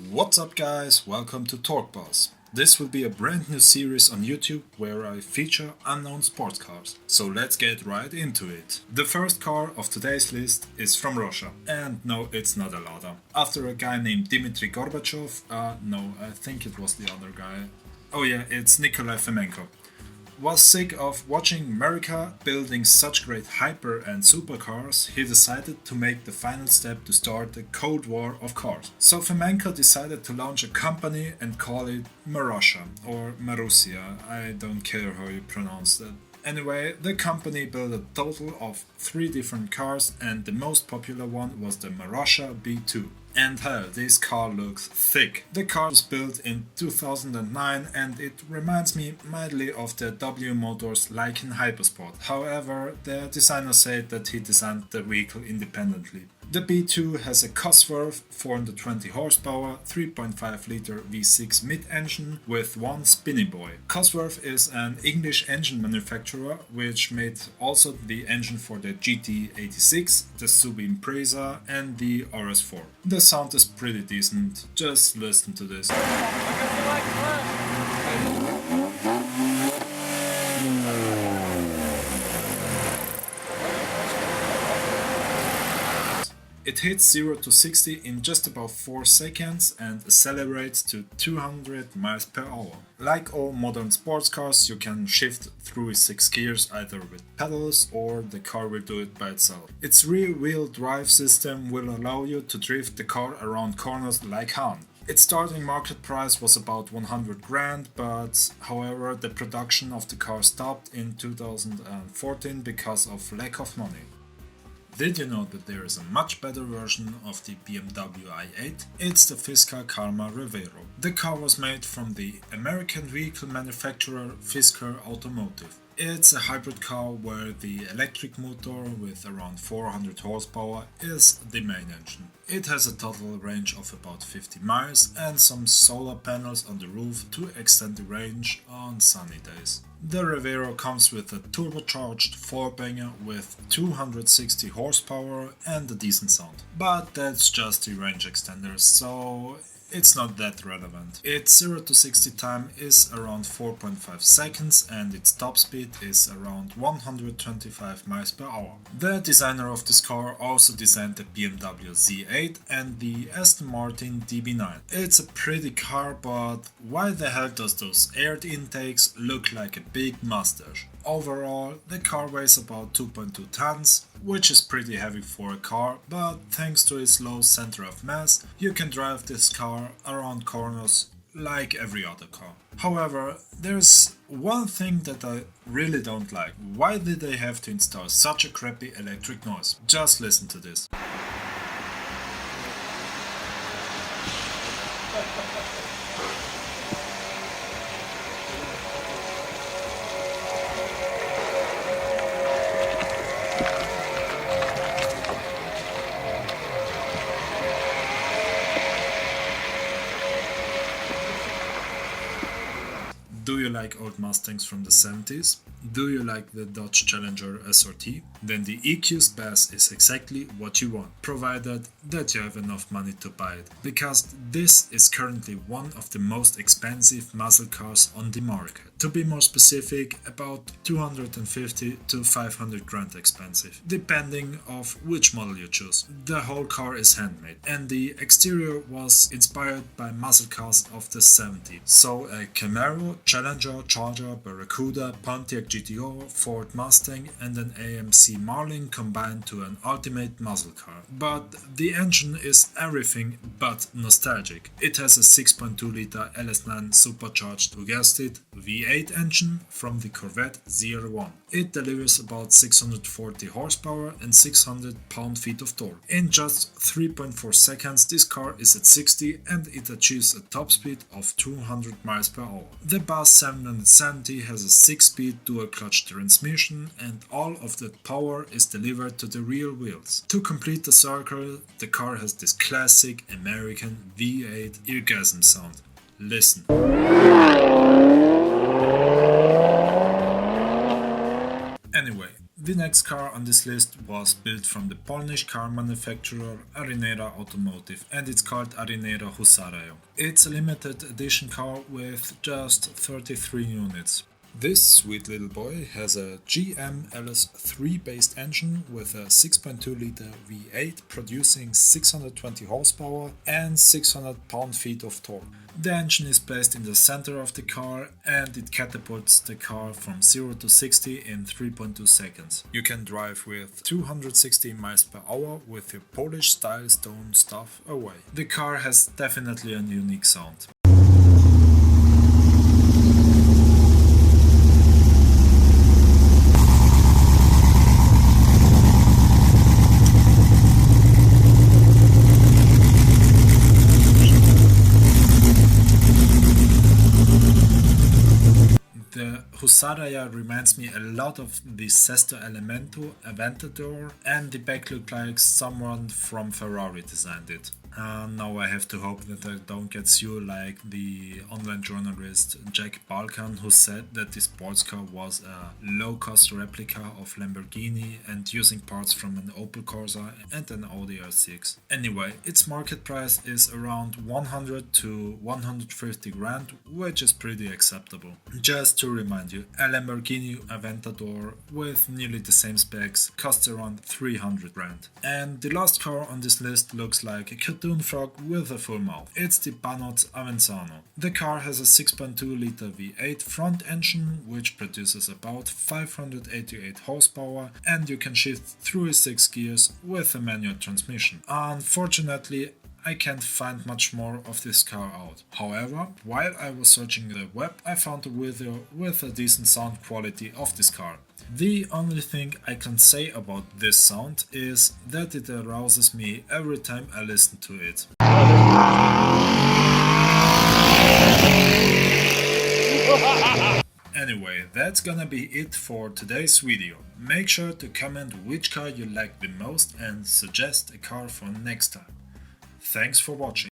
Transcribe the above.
What's up guys, welcome to Boss. This will be a brand new series on YouTube where I feature unknown sports cars. So let's get right into it. The first car of today's list is from Russia. And no, it's not a Lada. After a guy named Dmitry Gorbachev, no, I think it was the other guy. Oh yeah, it's Nikolai Fomenko. Was sick of watching America building such great hyper and supercars, he decided to make the final step to start the Cold War of cars. So Fomenko decided to launch a company and call it Marussia or Marussia, I don't care how you pronounce that. Anyway, the company built a total of 3 different cars and the most popular one was the Marussia B2. And hell, this car looks thick. The car was built in 2009 and it reminds me mildly of the W Motors Lycan Hypersport. However, the designer said that he designed the vehicle independently. The B2 has a Cosworth 420 horsepower, 3.5 liter V6 mid-engine with one spinny boy. Cosworth is an English engine manufacturer which made also the engine for the GT86, the Sub Impreza and the RS4. The sound is pretty decent, just listen to this. It hits 0 to 60 in just about 4 seconds and accelerates to 200 miles per hour. Like all modern sports cars, you can shift through 6 gears either with pedals or the car will do it by itself. Its rear-wheel drive system will allow you to drift the car around corners like Han. Its starting market price was about 100 grand, but however the production of the car stopped in 2014 because of lack of money. Did you know that there is a much better version of the BMW i8? It's the Fisker Karma Revero. The car was made from the American vehicle manufacturer Fisker Automotive. It's a hybrid car where the electric motor with around 400 horsepower is the main engine. It has a total range of about 50 miles and some solar panels on the roof to extend the range on sunny days. The Revero comes with a turbocharged 4-banger with 260 horsepower and a decent sound. But that's just the range extender, so it's not that relevant. Its 0 to 60 time is around 4.5 seconds and its top speed is around 125 miles per hour. The designer of this car also designed the BMW Z8 and the Aston Martin DB9. It's a pretty car, but why the hell does those air intakes look like a big mustache? Overall, the car weighs about 2.2 tons, which is pretty heavy for a car, but thanks to its low center of mass, you can drive this car around corners like every other car. However, there's one thing that I really don't like. Why did they have to install such a crappy electric noise? Just listen to this. Do you like old Mustangs from the 70s? Do you like the Dodge Challenger SRT? Then the Equus Bass is exactly what you want, provided that you have enough money to buy it, because this is currently one of the most expensive muscle cars on the market. To be more specific, about 250 to 500 grand expensive, depending of which model you choose. The whole car is handmade, and the exterior was inspired by muscle cars of the 70s. So a Camaro, Challenger, Charger, Barracuda, Pontiac GTO, Ford Mustang and an AMC Marlin combined to an ultimate muscle car. But the engine is everything but nostalgic. It has a 6.2 liter LS9 supercharged, you guessed it, V8 engine from the Corvette ZR1. It delivers about 640 horsepower and 600 pound-feet of torque. In just 3.4 seconds this car is at 60 and it achieves a top speed of 200 miles per hour. The Bass 770 has a 6-speed dual-clutch transmission and all of that power is delivered to the rear wheels. To complete the circle, the car has this classic American V8 eargasm sound. Listen. Anyway, The next car on this list was built from the Polish car manufacturer Arrinera Automotive, and it's called Arrinera Hussarya. It's a limited edition car with just 33 units. This sweet little boy has a GM LS3 based engine with a 6.2 liter V8 producing 620 horsepower and 600 pound-feet of torque. The engine is placed in the center of the car and it catapults the car from 0 to 60 in 3.2 seconds. You can drive with 260 miles per hour with your Polish style stone stuff away. The car has definitely a unique sound. The Hussarya reminds me a lot of the Sesto Elemento Aventador, and the back looks like someone from Ferrari designed it. Now I have to hope that I don't get sued like the online journalist Jack Balkan, who said that this sports car was a low-cost replica of Lamborghini and using parts from an Opel Corsa and an Audi R6. Anyway, its market price is around 100 to 150 grand, which is pretty acceptable. Just to remind you, a Lamborghini Aventador with nearly the same specs costs around 300 grand. And the last car on this list looks like a cartoon frog with a full mouth. It's the Panoz Avezzano. The car has a 6.2 liter V8 front engine which produces about 588 horsepower, and you can shift through 6 gears with a manual transmission. Unfortunately, I can't find much more of this car out. However, while I was searching the web, I found a video with a decent sound quality of this car. The only thing I can say about this sound is that it arouses me every time I listen to it. Anyway, that's gonna be it for today's video. Make sure to comment which car you like the most and suggest a car for next time. Thanks for watching.